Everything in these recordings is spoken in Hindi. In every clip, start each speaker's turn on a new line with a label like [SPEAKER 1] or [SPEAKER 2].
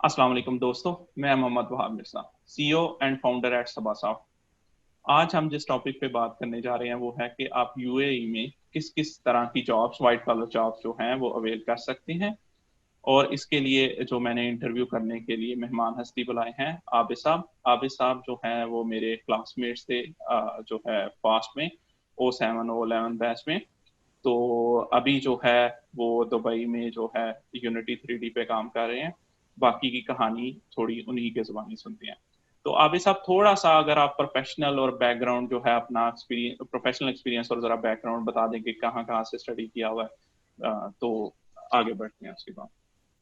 [SPEAKER 1] अस्सलाम वालेकुम दोस्तों, मैं Mohammad Wahab Mirza, CEO and founder at Sabasoft. आज हम जिस टॉपिक पे बात करने जा रहे हैं वो है कि आप यूएई में किस किस तरह की जॉब्स, वाइट कॉलर जॉब्स जो हैं वो अवेल कर सकते हैं। और इसके लिए जो मैंने इंटरव्यू करने के लिए मेहमान हस्ती बुलाए हैं, आबिद साहब जो हैं वो मेरे क्लासमेट्स थे, जो है फास्ट में O7 O11 बैच में। तो अभी जो है वो दुबई में जो है यूनिटी 3D पे काम कर रहे हैं। बाकी की कहानी थोड़ी उन्हीं के ज़ुबानी सुनते हैं। तो आबिद साहब, थोड़ा सा अगर आप प्रोफेशनल और बैकग्राउंड जो है अपना एक्सपीरियंस, प्रोफेशनल एक्सपीरियंस और ज़रा बैकग्राउंड बता दें कि कहाँ कहाँ से स्टडी किया हुआ है, तो आगे बढ़ते हैं उसके बाद।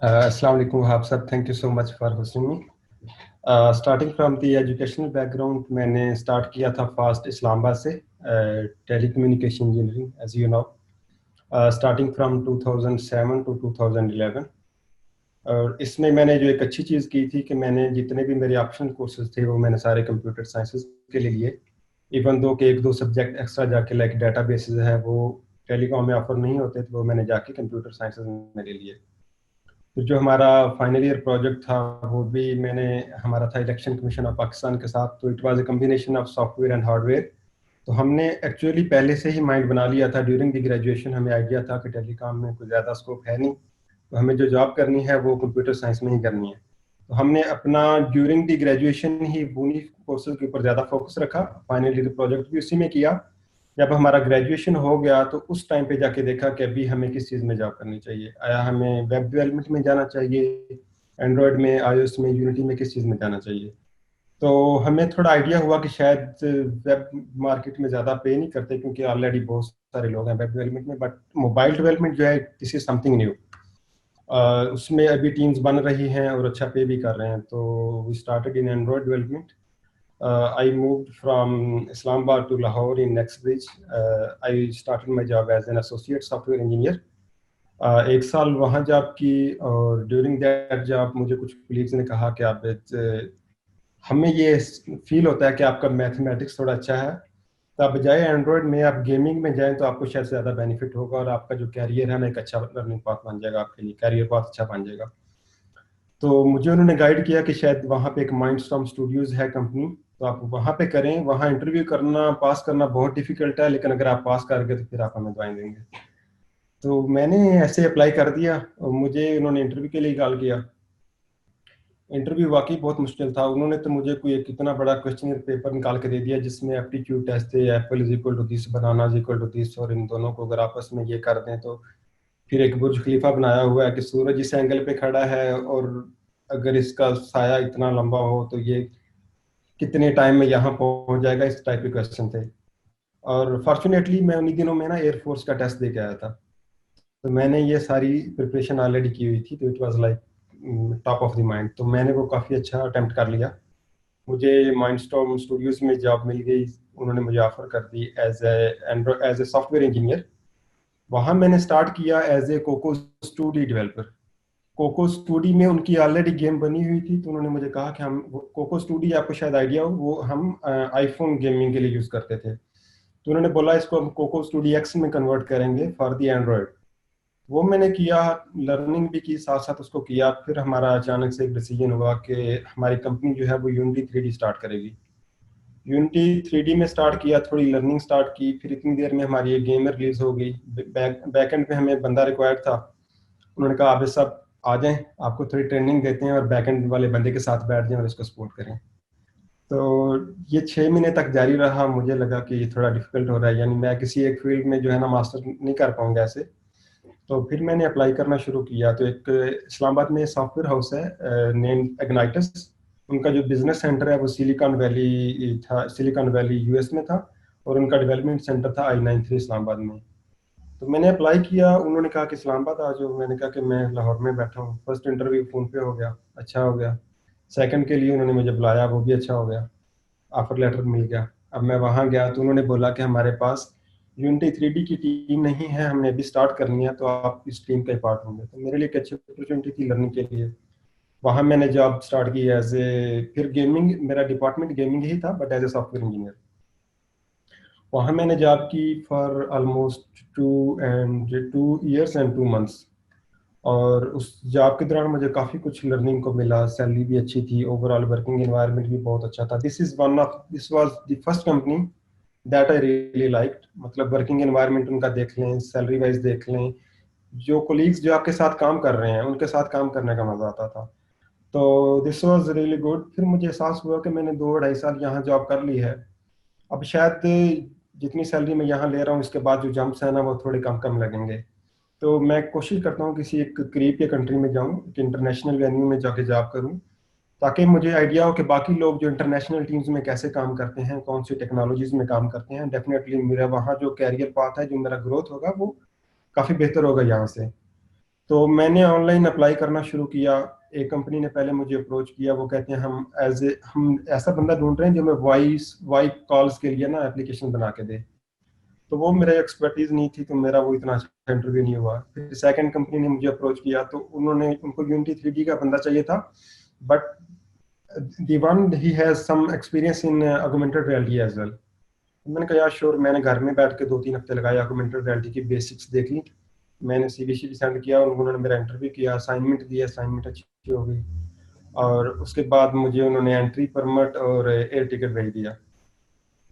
[SPEAKER 2] Assalamu alaikum Wahab sir, thank you so much for hosting me. Starting from the educational background, मैंने start किया था first इस्लामाबाद से telecommunication engineering, as you know, starting from 2007 to 2011. और इसमें मैंने जो एक अच्छी चीज़ की थी कि मैंने जितने भी मेरे ऑप्शनल कोर्सेज थे वो मैंने सारे कंप्यूटर साइंसेज के लिए लिए। इवन दो के एक दो सब्जेक्ट एक्स्ट्रा जाके लाइक डाटा बेसिस है वो टेलीकॉम में ऑफर नहीं होते, तो वो मैंने जाके कंप्यूटर साइंसेज में ले लिए। फिर जो हमारा फाइनल ईयर प्रोजेक्ट था वो भी हमारा था इलेक्शन कमीशन ऑफ पाकिस्तान के साथ, तो it was a combination of software and hardware. तो हमने एक्चुअली पहले से ही माइंड बना लिया था, ड्यूरिंग द ग्रेजुएशन हमें आइडिया था कि टेलीकॉम में कोई ज़्यादा स्कोप है नहीं, तो हमें जो जॉब करनी है वो कंप्यूटर साइंस में ही करनी है। तो हमने अपना ड्यूरिंग द ग्रेजुएशन ही बुनी कोर्सेज के ऊपर ज़्यादा फोकस रखा। फाइनल ईयर प्रोजेक्ट भी उसी में किया। जब हमारा ग्रेजुएशन हो गया तो उस टाइम पे जाके देखा कि अभी हमें किस चीज़ में जॉब करनी चाहिए। आया हमें वेब डेवलपमेंट में जाना चाहिए, एंड्रॉयड में, आईओएस में, यूनिटी में, किस चीज़ में जाना चाहिए। तो हमें थोड़ा आइडिया हुआ कि शायद वेब मार्केट में ज़्यादा पे नहीं करते क्योंकि ऑलरेडी बहुत सारे लोग हैं वेब डेवलपमेंट में, बट मोबाइल डेवलपमेंट जो है दिस इज समथिंग न्यू। उसमें अभी टीम्स बन रही हैं और अच्छा पे भी कर रहे हैं। तो we started in Android development. I moved from Islamabad to Lahore in Nextbridge. I started my job as an associate software engineer. एक साल वहाँ जॉब की, और ड्यूरिंग दैट जॉब मुझे कुछ कलीग्स ने कहा कि आप हमें ये फील होता है कि आपका मैथमेटिक्स थोड़ा अच्छा है, तो आप बजाय एंड्रॉयड में आप गेमिंग में जाएं तो आपको शायद ज़्यादा बेनिफिट होगा और आपका जो कैरियर है ना एक अच्छा लर्निंग पाथ बन जाएगा, आपके लिए कैरियर पाथ अच्छा बन जाएगा। तो मुझे उन्होंने गाइड किया कि शायद वहाँ पे एक माइंडस्टॉर्म स्टूडियोज है कंपनी, तो आप वहाँ पे करें। वहाँ इंटरव्यू करना, पास करना बहुत डिफिकल्ट है, लेकिन अगर आप पास कर गए तो फिर आप हमें दुआएं देंगे। तो मैंने ऐसे अप्लाई कर दिया और मुझे उन्होंने इंटरव्यू के लिए कॉल किया। इंटरव्यू वाकई बहुत मुश्किल था। उन्होंने तो मुझे कोई एक इतना बड़ा क्वेश्चन पेपर निकाल के दे दिया जिसमें एप्टीट्यूड टेस्ट थे, apple is equal to this, banana is equal to this, और इन दोनों को अगर आपस में ये कर दें तो फिर एक बुर्ज खलीफा बनाया हुआ है कि सूरज इस एंगल पे खड़ा है और अगर इसका साया इतना लंबा हो तो ये कितने टाइम में यहाँ पहुंच जाएगा, इस टाइप के क्वेश्चन थे। और फॉर्चुनेटली मैं उन्हीं दिनों में ना एयरफोर्स का टेस्ट दे के आया था, तो मैंने ये सारी प्रिपरेशन ऑलरेडी की हुई थी, तो it was like top of the mind. तो मैंने वो काफ़ी अच्छा अटेम्प्ट कर लिया। मुझे माइंडस्टॉर्म स्टूडियोज में जॉब मिल गई। उन्होंने मुझे ऑफर कर दी एज ए सॉफ्टवेयर इंजीनियर। वहाँ मैंने स्टार्ट किया as a Coco Studio developer. Coco Studio में उनकी ऑलरेडी गेम बनी हुई थी, तो उन्होंने मुझे कहा कि हम कोको स्टूडी, आपको शायद आइडिया हो, वो हम आईफोन गेमिंग के लिए यूज़ करते थे। तो उन्होंने बोला इसको हम कोको स्टूडी एक्स में कन्वर्ट करेंगे फॉर दी एंड्रॉयड। वो मैंने किया, लर्निंग भी की, साथ साथ उसको किया। फिर हमारा अचानक से एक डिसीजन हुआ कि हमारी कंपनी जो है वो यूनिटी 3D स्टार्ट करेगी। यूनिटी 3D में स्टार्ट किया, थोड़ी लर्निंग स्टार्ट की। फिर इतनी देर में हमारी एक गेम रिलीज हो गई। बैक एंड पे हमें बंदा रिक्वायर्ड था। उन्होंने कहा आबिद साहब आ जाएं, आपको थोड़ी ट्रेनिंग देते हैं और बैकएंड वाले बंदे के साथ बैठ जाएं और इसको सपोर्ट करें। तो ये 6 महीने तक जारी रहा। मुझे लगा कि ये थोड़ा डिफिकल्ट हो रहा है, यानी मैं किसी एक फील्ड में जो है ना मास्टर नहीं कर पाऊंगा ऐसे। तो फिर मैंने अप्लाई करना शुरू किया। तो एक इस्लामाबाद में सॉफ्टवेयर हाउस है नेम एग्नाइटस। उनका जो बिजनेस सेंटर है वो सिलिकॉन वैली था, सिलिकॉन वैली यूएस में था, और उनका डेवलपमेंट सेंटर था I93 इस्लामाबाद में। तो मैंने अप्लाई किया। उन्होंने कहा कि इस्लामाबाद आ जाओ। मैंने कहा कि मैं लाहौर में बैठा हूँ। फर्स्ट इंटरव्यू फ़ोन पे हो गया, अच्छा हो गया। सेकंड के लिए उन्होंने मुझे बुलाया, वो भी अच्छा हो गया। ऑफर लेटर मिल गया। अब मैं वहाँ गया तो उन्होंने बोला कि हमारे पास यूनिटी 3D की टीम नहीं है, हमने अभी स्टार्ट करनी है, तो आप इस टीम का पार्ट होंगे। तो मेरे लिए एक अच्छी अपॉर्चुनिटी थी लर्निंग के लिए। वहाँ मैंने जॉब स्टार्ट की एज ए, फिर गेमिंग, मेरा डिपार्टमेंट गेमिंग ही था but as a software engineer. वहाँ मैंने जॉब की for almost 2 years and 2 months। और उस जॉब के दौरान मुझे काफ़ी कुछ लर्निंग को मिला, सैलरी भी अच्छी थी, ओवरऑल वर्किंग एनवायरनमेंट भी बहुत अच्छा था। This was the first company that I really liked. मतलब वर्किंग एनवायरनमेंट उनका देख लें, सैलरी वाइज देख लें, जो कोलीग्स जो आपके साथ काम कर रहे हैं उनके साथ काम करने का मजा आता था। तो दिस वाज रियली गुड। फिर मुझे एहसास हुआ कि मैंने 2 ढाई साल यहाँ जॉब कर ली है, अब शायद जितनी सैलरी मैं यहाँ ले रहा हूँ इसके बाद जो जंप्स है ना वो थोड़े कम कम लगेंगे। तो मैं कोशिश करता हूँ किसी एक करीब के कंट्री में जाऊँ, एक इंटरनेशनल वेन्यू में जाके जॉब करूँ, ताकि मुझे आइडिया हो कि बाकी लोग जो इंटरनेशनल टीम्स में कैसे काम करते हैं, कौन सी टेक्नोलॉजीज में काम करते हैं। डेफिनेटली मेरा वहाँ जो कैरियर पाथ है, जो मेरा ग्रोथ होगा वो काफ़ी बेहतर होगा यहाँ से। तो मैंने ऑनलाइन अप्लाई करना शुरू किया। एक कंपनी ने पहले मुझे अप्रोच किया, वो कहते हैं हम ऐसा बंदा ढूंढ रहे हैं जो हमें वाइप कॉल्स के लिए ना एप्लीकेशन बना के दे। तो वो मेरा एक्सपर्टीज नहीं थी, तो मेरा वो इतना अच्छा इंटरव्यू नहीं हुआ। फिर सेकंड कंपनी ने मुझे अप्रोच किया, तो उनको यूनिटी 3D का बंदा चाहिए था, but the one he has some experience in augmented reality as well. मैंने कहा यार श्योर। मैंने घर में बैठ के 2-3 हफ्ते लगाए, ऑगमेंटेड रियलिटी की बेसिक्स देख ली, मैंने सीवी सेंड किया, उन्होंने मेरा इंटरव्यू किया, असाइनमेंट दिया, असाइनमेंट अच्छी हो गई, और उसके बाद मुझे उन्होंने एंट्री परमिट और एयर टिकट भेज दिया।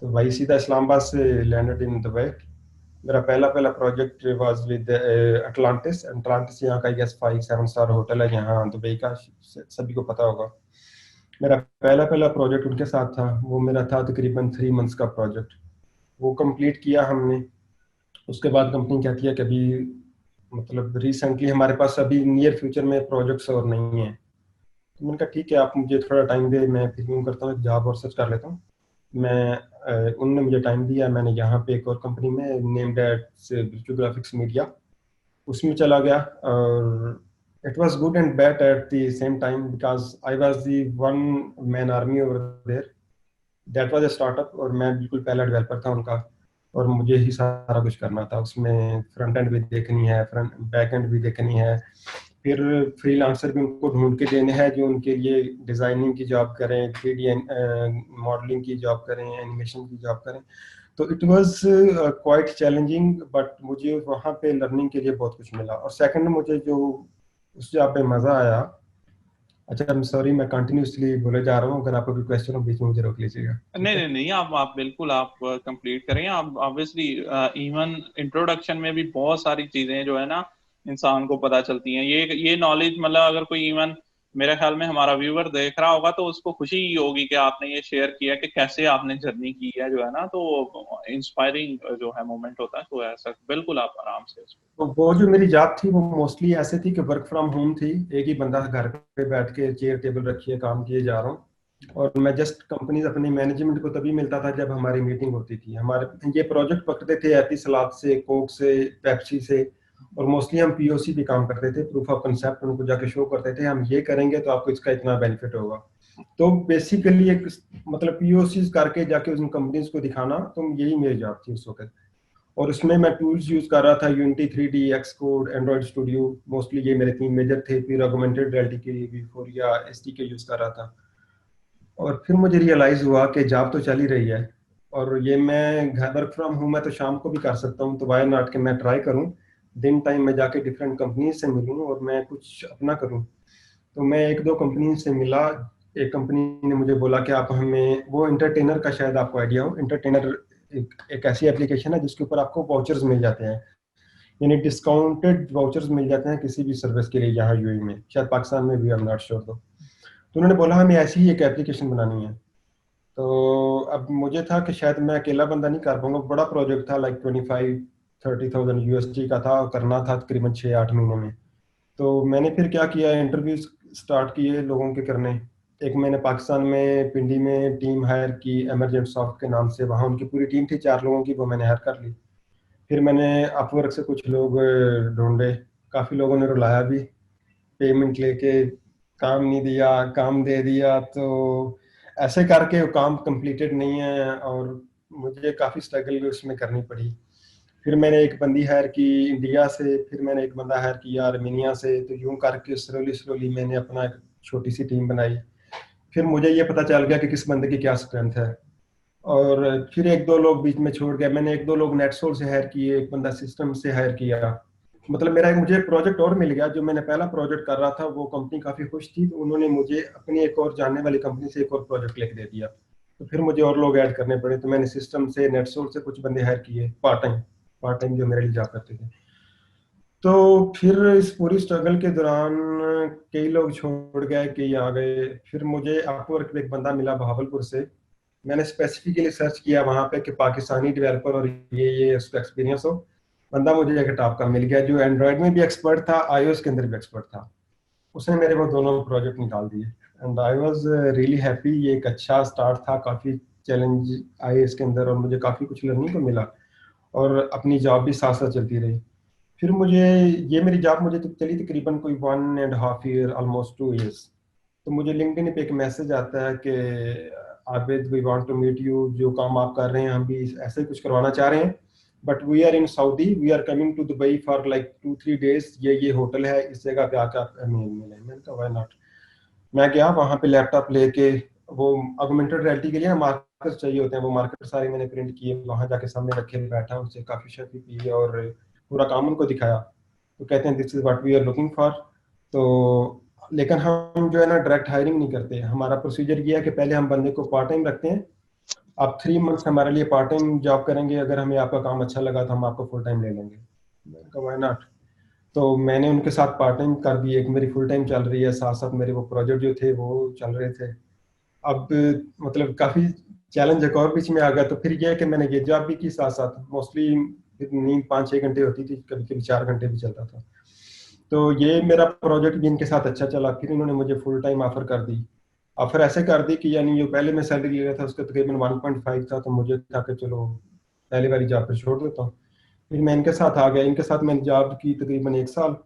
[SPEAKER 2] तो भाई सीधा इस्लामाबाद से लैंडेड इन दुबई। मेरा पहला पहला project was with Atlantis. Atlantis यहाँ का गेस 5-7 स्टार होटल है यहाँ दुबई का, सभी को पता होगा। मेरा पहला पहला प्रोजेक्ट उनके साथ था, वो मेरा था तकरीबन 3 मंथ्स का प्रोजेक्ट। वो कंप्लीट किया हमने। उसके बाद कंपनी कहती है कि अभी मतलब रिसेंटली हमारे पास अभी नियर फ्यूचर में प्रोजेक्ट्स और नहीं है। तो मैंने कहा ठीक है, आप मुझे थोड़ा टाइम दे, मैं फिर यूँ करता हूँ जॉब और सर्च कर लेता हूँ। उन्होंने मुझे टाइम दिया, मैंने यहाँ पे एक और कंपनी में named at virtual graphics media, उसमें चला गया। और it was good and bad at the same time because I was the one man army over there. That was a startup और मैं बिल्कुल पहला डेवलपर था उनका, और मुझे ही सारा कुछ करना था उसमें। फ्रंट एंड भी देखनी है, फ्रंट बैक एंड भी देखनी है, फिर फ्रीलांसर भी उनको ढूंढ के देने हैं जो उनके लिए डिजाइनिंग की जॉब करें, 3D मॉडलिंग की जॉब करें, एनिमेशन की जॉब करें। तो it was quite challenging, but मुझे वहाँ पे लर्निंग के लिए बहुत कुछ मिला। और सेकंड मुझे जो उस जॉब पे मजा आया, अच्छा आई एम सॉरी मैं कंटिन्यूअसली बोले जा रहा हूँ, अगर आपको कोई क्वेश्चन हो बीच में मुझे रोक लीजिएगा, ठीक
[SPEAKER 1] नहीं
[SPEAKER 2] है?
[SPEAKER 1] नहीं नहीं, आप बिल्कुल आप कंप्लीट करें। आप ऑब्वियसली इवन इंट्रोडक्शन में भी बहुत सारी चीजें जो है ना इंसान को पता चलती हैं। ये नॉलेज मतलब अगर कोई इवन मेरे ख्याल में हमारा व्यूअर देख रहा होगा तो उसको खुशी ही होगी कि आपने ये शेयर किया कि कैसे आपने जर्नी की है जो है ना, तो इंस्पायरिंग जो है मोमेंट होता है, तो ऐसा बिल्कुल आप आराम से उसको।
[SPEAKER 2] तो वो जो मेरी जॉब थी वो मोस्टली ऐसे थी कि वर्क फ्रॉम होम थी। एक ही बंदा घर पे बैठ के चेयर टेबल रखिए काम किए जा रहा हूँ, और मैं जस्ट कंपनी अपनी मैनेजमेंट को तभी मिलता था जब हमारी मीटिंग होती थी। हमारे ये प्रोजेक्ट पकड़ते थे एपी सलाद से, कोक से, पेप्सी से, और मोस्टली हम पीओसी भी काम करते थे, प्रूफ ऑफ कंसेप्ट उनको जाके शो करते थे, हम ये करेंगे तो आपको इसका इतना बेनिफिट होगा। तो बेसिकली एक मतलब पीओसी करके जाके उन कंपनीज को दिखाना, तो यही मेरी जॉब थी उस वक्त। और उसमें मैं टूल्स यूज कर रहा था, unity 3D, Xcode, Android studio, mostly ये मेरे 3 मेजर थे। फिर ऑगमेंटेड रियलिटी के लिए V4 या SDK यूज कर रहा था। और फिर मुझे रियलाइज हुआ कि जॉब तो चल ही रही है, और ये मैं घर वर्क फ्रॉम होम है तो शाम को भी कर सकता हूँ, तो वाई नॉट के मैं ट्राई करूँ, दिन टाइम में जाके डिफरेंट कंपनी से मिलूँ और मैं कुछ अपना करूँ। तो मैं 1-2 कंपनी से मिला। एक कंपनी ने मुझे बोला कि आप हमें, वो इंटरटेनर का शायद आपको आइडिया हो, इंटरटेनर एक ऐसी एप्लीकेशन है जिसके ऊपर आपको वाउचर्स मिल जाते हैं, यानी डिस्काउंटेड वाउचर्स मिल जाते हैं किसी भी सर्विस के लिए यहाँ यूएई में, शायद पाकिस्तान में भी, आई एम नॉट श्योर। तो उन्होंने बोला हमें ऐसी ही एक एप्लीकेशन बनानी है। तो अब मुझे था कि शायद मैं अकेला बंदा नहीं कर पाऊंगा, बड़ा प्रोजेक्ट था, लाइक 25-30,000 USD का था, करना था तकरीबन 6-8 महीने में। तो मैंने फिर क्या किया, इंटरव्यूज स्टार्ट किए लोगों के करने। एक मैंने पाकिस्तान में पिंडी में टीम हायर की, एमरजेंट सॉफ्ट के नाम से, वहाँ उनकी पूरी टीम थी 4 लोगों की, वो मैंने हायर कर ली। फिर मैंने अपवर्क से कुछ लोग ढूंढे, काफ़ी लोगों ने रुलाया भी, पेमेंट लेके काम नहीं दिया, काम दे दिया, तो ऐसे करके वो काम कंप्लीटेड नहीं है, और मुझे काफ़ी स्ट्रगल भी उसमें करनी पड़ी। फिर मैंने एक बंदी हायर की इंडिया से, फिर मैंने एक बंदा हायर किया आर्मीनिया से, तो यूं करके स्लोली स्लोली मैंने अपना एक छोटी सी टीम बनाई। फिर मुझे ये पता चल गया कि किस बंदे की क्या स्ट्रेंथ है, और फिर 1-2 लोग बीच में छोड़ गया। मैंने 1-2 लोग नेटसोल से हायर किए, एक बंदा सिस्टम से हायर किया। मतलब मेरा मुझे प्रोजेक्ट और मिल गया। जो मैंने पहला प्रोजेक्ट कर रहा था वो कंपनी काफ़ी खुश थी, तो उन्होंने मुझे अपनी एक और जानने वाली कंपनी से एक और प्रोजेक्ट लिख दे दिया। तो फिर मुझे और लोग ऐड करने पड़े, तो मैंने सिस्टम से नेटसोर्स से कुछ बंदे हायर किए पार्ट टाइम जो मेरे लिए जॉब करते थे। तो फिर इस पूरी स्ट्रगल के दौरान कई लोग छोड़ गए, कई आ गए। फिर मुझे अपवर्क पे एक बंदा मिला बहावलपुर से। मैंने स्पेसिफिकली सर्च किया वहाँ पे कि पाकिस्तानी डेवलपर और ये उसका एक्सपीरियंस हो। बंदा मुझे एक टॉप का मिल गया जो एंड्रॉयड में भी एक्सपर्ट था, आईओएस के अंदर भी एक्सपर्ट था। उसने मेरे वो दोनों प्रोजेक्ट निकाल दिए and I was really happy. ये एक अच्छा स्टार्ट था, काफ़ी चैलेंज आए इसके अंदर और मुझे काफ़ी कुछ लर्निंग को मिला, और अपनी जॉब भी साथ साथ चलती रही। फिर मुझे ये मेरी जॉब मुझे तो चली तकरीबन कोई 1.5 ईयर, ऑलमोस्ट 2 ईयर्स। तो मुझे लिंक्डइन पे एक मैसेज आता है कि Abid we want to meet you, जो काम आप कर रहे हैं हम भी ऐसे ही कुछ करवाना चाह रहे हैं, but we are in Saudi, we are coming to Dubai for like 2-3 days. ये होटल है, इस जगह पे आकर आप हमें मिलें। मैंने कहा व्हाई नॉट। मैं गया वहाँ पे लैपटॉप लेके। वो ऑगमेंटेड रियलिटी के लिए ना मार्कर्स चाहिए होते हैं, वो मार्कर सारे मैंने प्रिंट किए, वहाँ जाके सामने रखे, बैठा उनसे काफ़ी शफी पी और पूरा काम उनको दिखाया। तो कहते हैं this is what we are looking for. तो लेकिन हम जो है ना डायरेक्ट हायरिंग नहीं करते। हमारा प्रोसीजर ये है कि पहले हम बंदे को पार्ट टाइम रखते हैं। आप 3 मंथ्स हमारे लिए पार्ट टाइम जॉब करेंगे, अगर हमें आपका काम अच्छा लगा तो हम आपको फुल टाइम ले लेंगे। मैंने कहा व्हाई नॉट। तो मैंने उनके साथ पार्ट टाइम कर दी, एक मेरी फुल टाइम चल रही है, साथ साथ मेरे वो प्रोजेक्ट जो थे वो चल रहे थे। अब मतलब काफ़ी चैलेंज एक और बीच में आ गया। तो फिर ये है कि मैंने ये जॉब भी की साथ साथ। मोस्टली नींद 5-6 घंटे होती थी, कभी कभी 4 घंटे भी चलता था। तो ये मेरा प्रोजेक्ट भी इनके साथ अच्छा चला। फिर इन्होंने मुझे फुल टाइम ऑफर कर दी। ऑफर ऐसे कर दी कि यानी जो पहले मैं सैलरी ले रहा था उसका तकरीबन 1.5 था, तो मुझे था कि चलो पहले वाली जॉब पर छोड़ देता हूँ। फिर मैं इनके साथ आ गया। इनके साथ मैंने जॉब की तकरीबन 1 साल।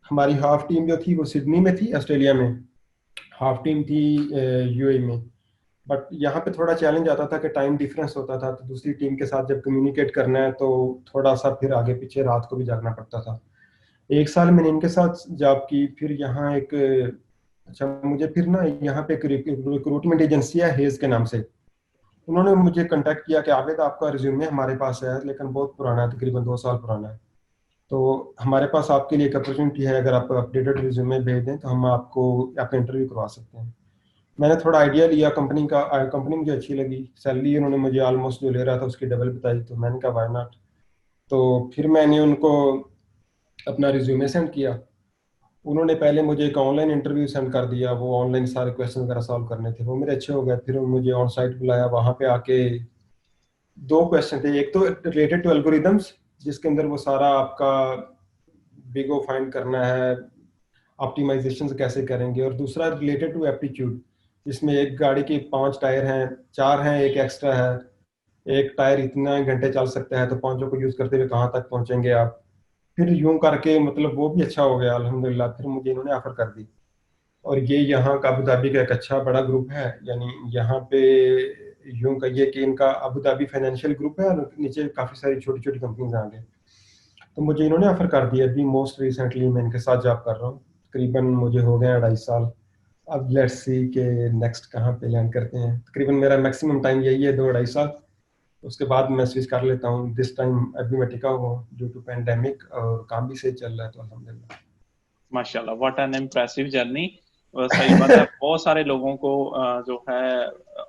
[SPEAKER 2] हमारी हाफ टीम जो थी वो सिडनी में थी, ऑस्ट्रेलिया में। हाफ टीम थी यूएई में। बट यहाँ पे थोड़ा चैलेंज आता था कि टाइम डिफरेंस होता था, तो दूसरी टीम के साथ जब कम्युनिकेट करना है तो थोड़ा सा फिर आगे पीछे रात को भी जागना पड़ता था। 1 साल मैंने इनके साथ जॉब की। फिर यहाँ एक अच्छा मुझे फिर ना यहाँ पे एक रिक्रूटमेंट एजेंसी है हेज के नाम से। उन्होंने मुझे कांटेक्ट किया कि आबिद आपका रिज्यूमे हमारे पास है, लेकिन बहुत पुराना है, तकरीबन 2 साल पुराना है। तो हमारे पास आपके लिए एक अपॉर्चुनिटी है, अगर आप अपडेटेड रिज्यूमे भेज दें तो हम आपको आपका इंटरव्यू करवा सकते हैं। मैंने थोड़ा आइडिया लिया कंपनी का। कंपनी मुझे अच्छी लगी। सैलरी उन्होंने मुझे ऑलमोस्ट जो ले रहा था उसकी डबल बताई, तो मैंने कहा व्हाई नॉट। तो फिर मैंने उनको अपना रिज्यूमे सेंड किया। उन्होंने पहले मुझे एक ऑनलाइन इंटरव्यू सेंड कर दिया, वो ऑनलाइन सारे क्वेश्चन वगैरह सॉल्व करने थे, वो मेरे अच्छे हो गए। फिर उन्होंने मुझे ऑन साइट बुलाया, वहाँ पे आके 2 क्वेश्चन थे। एक तो रिलेटेड टू एल्गोरिदम्स, जिसके अंदर वो सारा आपका बिगो फाइंड करना है, ऑप्टिमाइजेशन कैसे करेंगे, और दूसरा रिलेटेड टू एप्टीट्यूड, जिसमें एक गाड़ी के 5 टायर हैं, 4 हैं, एक एक्स्ट्रा है। एक टायर इतना घंटे चल सकता है, तो पांचों को यूज करते हुए कहाँ तक पहुंचेंगे आप। फिर यूं करके मतलब वो भी अच्छा हो गया अल्हम्दुलिल्लाह। फिर मुझे इन्होंने ऑफर कर दी। और ये यहाँ का अबू धाबी का एक अच्छा बड़ा ग्रुप है। यानी यहाँ पे यूं कहिए कि इनका अबू धाबी फाइनेंशियल ग्रुप है, और नीचे काफ़ी सारी छोटी छोटी कंपनीज आ गई। तो मुझे इन्होंने ऑफर कर दिया। अभी मोस्ट रिसेंटली मैं इनके साथ जॉब कर रहा हूँ, तकरीबन मुझे हो गए 2.5 साल। अब लेट्स सी के नेक्स्ट कहाँ पे लैंड करते हैं। तकरीबन मेरा मैक्सिमम टाइम यही है, 2-2.5 साल। उसके बाद मैं स्विच कर लेता हूँ। दिस टाइम अभी मैं टिका हुआ हूँ ड्यू टू पैंडेमिक, और काम भी सही चल रहा है, तो अल्हम्दुलिल्लाह।
[SPEAKER 1] माशाल्लाह, व्हाट एन इम्प्रेसिव जर्नी। सही बात है, बहुत सारे लोगों को जो है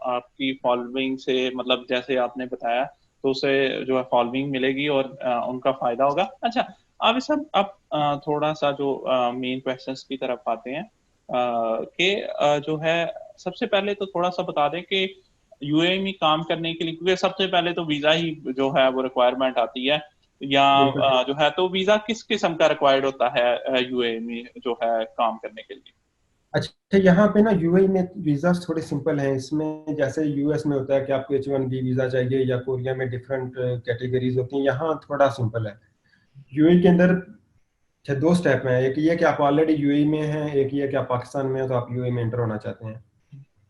[SPEAKER 1] आपकी फॉलोइंग से, मतलब जैसे आपने बताया, तो उसे जो है फॉलोइंग मिलेगी और उनका फायदा होगा। अच्छा, अब इस सब अब थोड़ा सा जो मेन क्वेश्चंस की तरफ आते हैं कि जो है सबसे पहले तो थोड़ा सा बता दें कि यूएई में काम करने के लिए, क्योंकि सबसे पहले तो वीजा ही जो है वो रिक्वायरमेंट आती है, या
[SPEAKER 2] बिल्कुल ठीक।
[SPEAKER 1] जो है तो वीजा किस किस्म का रिक्वायर्ड होता है यूएई में जो है काम करने के लिए?
[SPEAKER 2] अच्छा, यहाँ पे ना यूएई में वीजा थोड़े सिंपल हैं। इसमें जैसे यूएस में होता है कि आपको H1B वीजा चाहिए, या कोरिया में डिफरेंट कैटेगरीज होती हैं, यहाँ थोड़ा सिंपल है। यूएई के अंदर अच्छा 2 स्टेप हैं। एक ये कि आप ऑलरेडी यूएई में हैं, एक ये कि आप पाकिस्तान में हैं तो आप यूएई में एंटर होना चाहते हैं।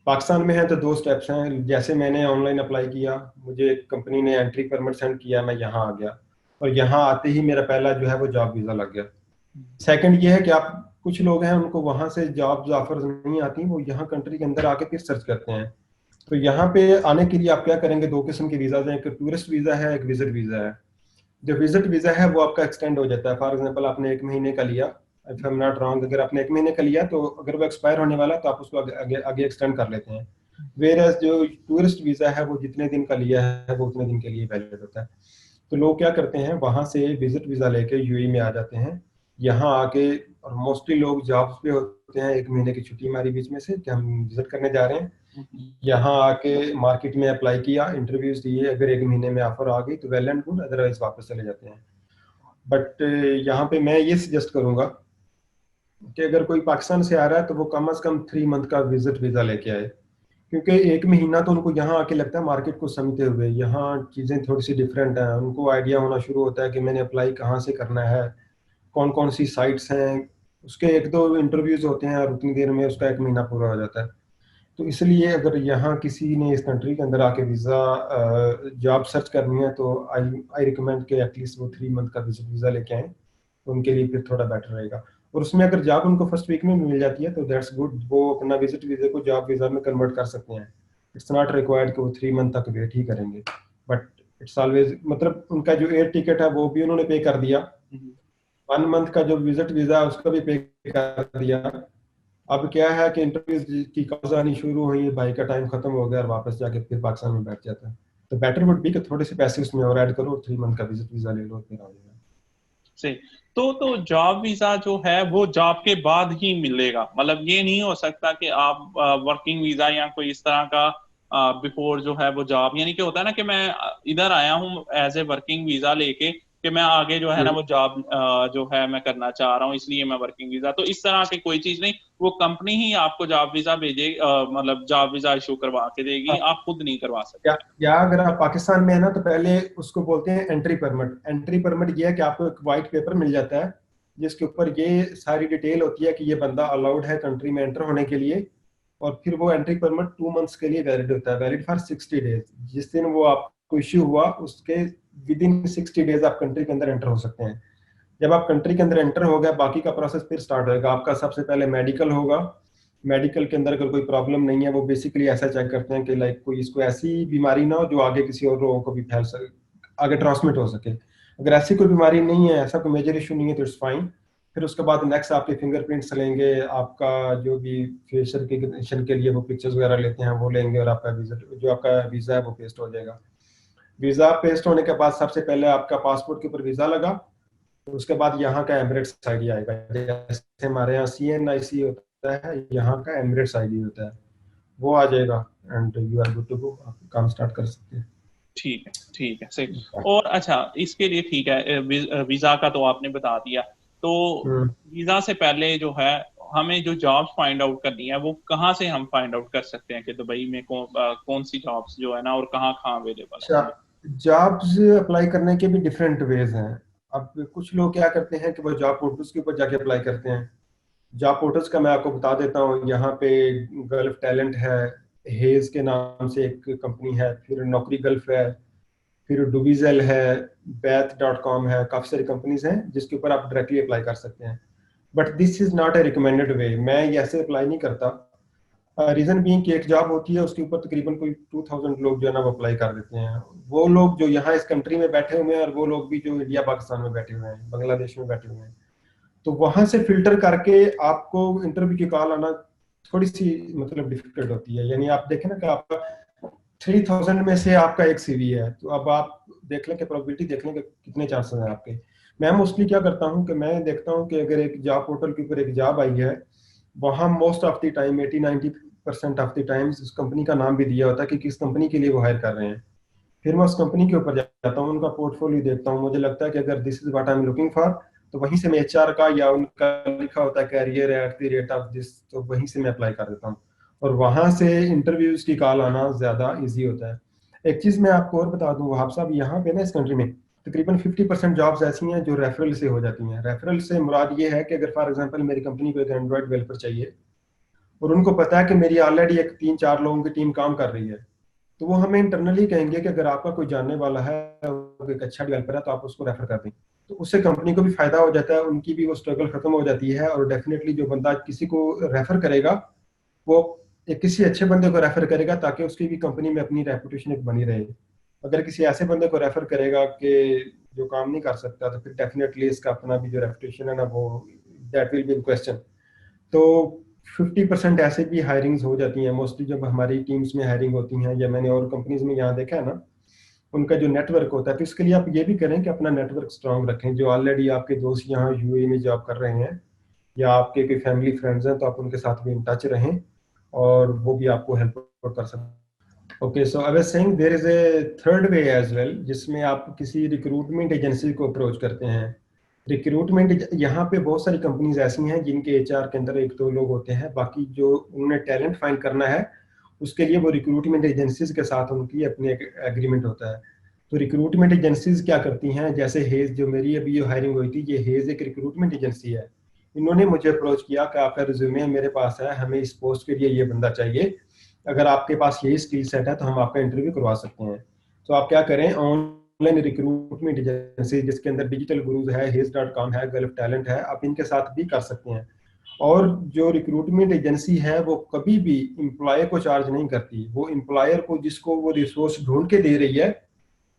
[SPEAKER 2] पाकिस्तान में हैं तो 2 स्टेप्स हैं। जैसे मैंने ऑनलाइन अप्लाई किया, मुझे कंपनी ने एंट्री परमिट सेंड किया, मैं यहाँ आ गया, और यहाँ आते ही मेरा पहला जो है वो जॉब वीज़ा लग गया। सेकंड ये है कि आप, कुछ लोग हैं उनको वहाँ से जॉब ऑफर्स नहीं आती, वो यहाँ कंट्री के अंदर आके फिर सर्च करते हैं। तो यहाँ पे आने के लिए आप क्या करेंगे, 2 किस्म के वीज़ा हैं, एक टूरिस्ट वीज़ा है, एक विजिट वीज़ा है। जो विजिट वीजा है वो आपका एक्सटेंड हो जाता है। फॉर एग्जांपल आपने 1 महीने का लिया, if I am not wrong, अगर आपने 1 महीने का लिया तो अगर वो एक्सपायर होने वाला है तो आप उसको आगे एक्सटेंड कर लेते हैं। वेयर एज जो टूरिस्ट वीजा है वो जितने दिन का लिया है वो उतने दिन के लिए वैलिड होता है। तो लोग क्या करते हैं, वहां से विजिट वीजा लेके यूएई में आ जाते हैं। यहाँ आके, और मोस्टली लोग जॉब्स पे होते हैं, 1 महीने की छुट्टी हमारी बीच में से कि हम विजिट करने जा रहे हैं। यहाँ आके मार्केट में अप्लाई किया, इंटरव्यूज दिए, अगर 1 महीने में ऑफर आ गई तो वेल एंड गुड, अदरवाइज वापस चले जाते हैं। बट यहाँ पे मैं ये सजेस्ट करूंगा कि अगर कोई पाकिस्तान से आ रहा है तो वो कम से कम 3 मंथ का विजिट वीजा लेके आए, क्योंकि 1 महीना तो उनको यहाँ आके लगता है मार्केट को समझते हुए। यहाँ चीज़ें थोड़ी सी डिफरेंट हैं, उनको आइडिया होना शुरू होता है कि मैंने अप्लाई कहाँ से करना है, कौन कौन सी साइट्स हैं। उसके 1-2 इंटरव्यूज होते हैं और उतनी देर में उसका 1 महीना पूरा हो जाता है। तो इसलिए अगर यहाँ किसी ने इस कंट्री के अंदर आके वीज़ा जॉब सर्च करनी है तो आई आई रिकमेंड कि एटलीस्ट वो 3 मंथ का विजिट वीज़ा लेके आएँ, तो उनके लिए फिर थोड़ा बेटर रहेगा। और उसमें अगर जॉब उनको फर्स्ट वीक में मिल जाती है तो दैट्स गुड, वो अपना विजिट वीज़ा को जॉब वीज़ा में कन्वर्ट कर सकते हैं। इट्स नॉट रिक्वायर्ड कि वो 3 मंथ तक वेट ही करेंगे, बट इट्स ऑलवेज, मतलब उनका जो एयर टिकट है वो भी उन्होंने पे कर दिया, 1 मंथ का जो विजिट वीज़ा है उसका भी पे कर दिया। अब क्या है कि इंटरव्यूज की कॉल्स आनी शुरू हुई, भाई का टाइम खत्म हो गया और वापस जाके फिर पाकिस्तान में बैठ जाता है। तो बेटर वुड बी कि थोड़े से पैसे उसमें और ऐड करो, 3 मंथ का विजिट वीजा ले लो, फिर आ जाएगा।
[SPEAKER 1] सही। तो जॉब वीजा जो है वो जॉब के बाद ही मिलेगा, मतलब ये नहीं हो सकता कि आप वर्किंग वीजा या कोई इस तरह का बिफोर जो है वो जॉब, यानी कि होता है ना कि मैं इधर आया हूँ एज ए वर्किंग वीजा लेके कि मैं आगे जो है ना वो जॉब जो है मैं करना चाह रहा हूँ इसलिए मैं वर्किंग वीजा, तो इस तरह की कोई चीज नहीं, वो कंपनी ही आपको जॉब वीजा भेजेगी, मतलब जॉब वीजा इशू करवा के देगी,
[SPEAKER 2] हाँ,
[SPEAKER 1] आप खुद नहीं करवा
[SPEAKER 2] या,
[SPEAKER 1] सकते।
[SPEAKER 2] या अगर आप पाकिस्तान में है ना तो पहले उसको बोलते हैं एंट्री परमिट। एंट्री परमिट ये है कि आपको एक वाइट पेपर मिल जाता है जिसके ऊपर ये सारी डिटेल होती है कि ये बंदा अलाउड है कंट्री में एंटर होने के लिए। और फिर वो एंट्री परमिट 2 मंथ्स के लिए वैलिड होता है, वैलिड फॉर 60 डेज। जिस दिन वो आपको इश्यू हुआ उसके विद इन 60 डेज आप कंट्री के अंदर एंटर हो सकते हैं। जब आप कंट्री के अंदर एंटर हो गए, बाकी का प्रोसेस फिर स्टार्ट होगा। आपका सबसे पहले मेडिकल होगा। मेडिकल के अंदर अगर कोई प्रॉब्लम नहीं है, वो बेसिकली ऐसा चेक करते हैं कि लाइक कोई इसको ऐसी बीमारी ना हो जो आगे किसी और लोगों को भी फैल सके, आगे ट्रांसमिट हो सके। अगर ऐसी कोई बीमारी नहीं है, ऐसा कोई मेजर इशू नहीं है तो इट्स फाइन। फिर उसके बाद नेक्स्ट आपके फिंगरप्रिंट्स लेंगे, आपका जो भी फेशियल रिकग्निशन के लिए वो पिक्चर्स वगैरह लेते हैं वो लेंगे, और आपका वीजा, जो आपका वीजा है वो पेस्ट हो जाएगा। वीजा पेस्ट होने के बाद सबसे पहले आपका पासपोर्ट के ऊपर वीजा लगा, तो उसके बाद यहाँ का एमिरेट्स आईडी आएगा। जैसे हमारे यहाँ CNIC होता है, यहाँ का एमिरेट्स आईडी होता है, वो आ जाएगा and you are good to go, आप काम स्टार्ट कर सकते हैं।
[SPEAKER 1] ठीक है, ठीक है, सही। और अच्छा, इसके लिए ठीक है, वीजा का तो आपने बता दिया, तो वीजा से पहले जो है हमें जो जॉब्स फाइंड आउट करनी है वो कहाँ से हम फाइंड आउट कर सकते हैं कि दुबई में कौन सी जॉब्स जो है ना और कहाँ कहाँ अवेलेबल है?
[SPEAKER 2] जॉब्स अप्लाई करने के भी डिफरेंट वेज हैं। अब कुछ लोग क्या करते हैं कि वो जॉब पोर्टल्स के ऊपर जाके अप्लाई करते हैं। जॉब पोर्टल्स का मैं आपको बता देता हूँ। यहाँ पे गल्फ टैलेंट है, हेज के नाम से एक कंपनी है, फिर नौकरी गल्फ है, फिर डुबीजेल है, बैथ.com है, काफ़ी सारी कंपनीज हैं जिसके ऊपर आप डायरेक्टली अप्लाई कर सकते हैं। But this is not a recommended way, मैं ये ऐसे अप्लाई नहीं करता। रीजन बीइंग कि एक जॉब होती है उसके ऊपर तकरीबन कोई 2000 लोग जो है ना वो अप्लाई कर देते हैं। वो लोग जो यहाँ इस कंट्री में बैठे हुए हैं और वो लोग भी जो इंडिया पाकिस्तान में बैठे हुए हैं, बांग्लादेश में बैठे हुए हैं, तो वहां से फिल्टर करके आपको इंटरव्यू की कॉल आना थोड़ी सी मतलब डिफिकल्ट होती है। यानी आप देखें ना कि आपका 3000 में से आपका एक CV है, तो अब आप देख लें कि प्रोबेबिलिटी देख लें कि कितने चांसेस हैं आपके। मैं मोस्टली क्या करता हूं कि मैं देखता हूं कि अगर एक जॉब पोर्टल के ऊपर एक जॉब आई है, वहां most of the time 80-90% of the times उस कंपनी का नाम भी दिया होता है कि किस कंपनी के लिए वो हायर कर रहे हैं। फिर मैं उस कंपनी के ऊपर जाता हूँ, उनका पोर्टफोलियो देखता हूँ, मुझे लगता है कि अगर this is what I am looking for, तो वहीं से मैं HR का या उनका लिखा होता है career at the rate of this, तो वहीं से मैं अप्लाई कर देता हूँ और वहां से इंटरव्यूज की कॉल आना ज्यादा इजी होता है। एक चीज मैं आपको और बता दूं वहाब साहब, यहाँ पे ना इस कंट्री में तकरीबन 50% जॉब्स ऐसी हैं जो रेफरल से हो जाती हैं। रेफरल से मुराद ये है कि अगर फॉर एग्जांपल मेरी कंपनी को एक एंड्रॉइड डेवलपर चाहिए और उनको पता है कि मेरी ऑलरेडी एक 3-4 लोगों की टीम काम कर रही है, तो वो हमें इंटरनली कहेंगे कि अगर आपका कोई जानने वाला है, एक अच्छा डेवलपर है, तो आप उसको रेफर कर दें। तो उससे कंपनी को भी फायदा हो जाता है, उनकी भी वो स्ट्रगल खत्म हो जाती है। और डेफिनेटली जो बंदा किसी को रेफर करेगा वो एक किसी अच्छे बंदे को रेफर करेगा ताकि उसकी भी कंपनी में अपनी रेपुटेशन एक बनी रहे। अगर किसी ऐसे बंदे को रेफर करेगा कि जो काम नहीं कर सकता, तो फिर डेफिनेटली इसका अपना भी जो रेपुटेशन है ना, वो that will be in question. तो 50% ऐसे भी हायरिंग्स हो जाती हैं मोस्टली जब हमारी टीम्स में हायरिंग होती हैं, या मैंने और कंपनीज में यहाँ देखा है ना, उनका जो नेटवर्क होता है, तो इसके लिए आप ये भी करें कि अपना नेटवर्क स्ट्रांग रखें। जो ऑलरेडी आपके दोस्त यहाँ यूएई में जॉब कर रहे हैं या आपके कोई फैमिली फ्रेंड्स हैं, तो आप उनके साथ भी इन टच रहें और वो भी आपको हेल्प कर सकते। Okay, so I was saying there is a third way as well, जिसमें आप किसी रिक्रूटमेंट एजेंसी को अप्रोच करते हैं। रिक्रूटमेंट, यहाँ पे बहुत सारी कंपनीज ऐसी हैं जिनके एचआर के अंदर एक दो लोग होते हैं, बाकी जो उन्हें टैलेंट फाइंड करना है उसके लिए वो रिक्रूटमेंट एजेंसीज के साथ उनकी अपनी एक एग्रीमेंट होता है। तो रिक्रूटमेंट एजेंसीज क्या करती हैं, जैसे हेज, जो मेरी अभी जो हायरिंग हुई थी, ये हेज एक रिक्रूटमेंट एजेंसी है। इन्होंने मुझे अप्रोच किया कि आपका रिज्यूमे मेरे पास है, हमें इस पोस्ट के लिए ये बंदा चाहिए, अगर आपके पास यही स्किल सेट है तो हम आपका इंटरव्यू करवा सकते हैं। तो आप क्या करें, ऑनलाइन रिक्रूटमेंट एजेंसी जिसके अंदर डिजिटल गुरुज है, हेज.com है, गल्फ टैलेंट है, आप इनके साथ भी कर सकते हैं। और जो रिक्रूटमेंट एजेंसी है वो कभी भी एम्प्लॉयर को चार्ज नहीं करती, वो एम्प्लॉयर को जिसको वो रिसोर्स ढूंढ के दे रही है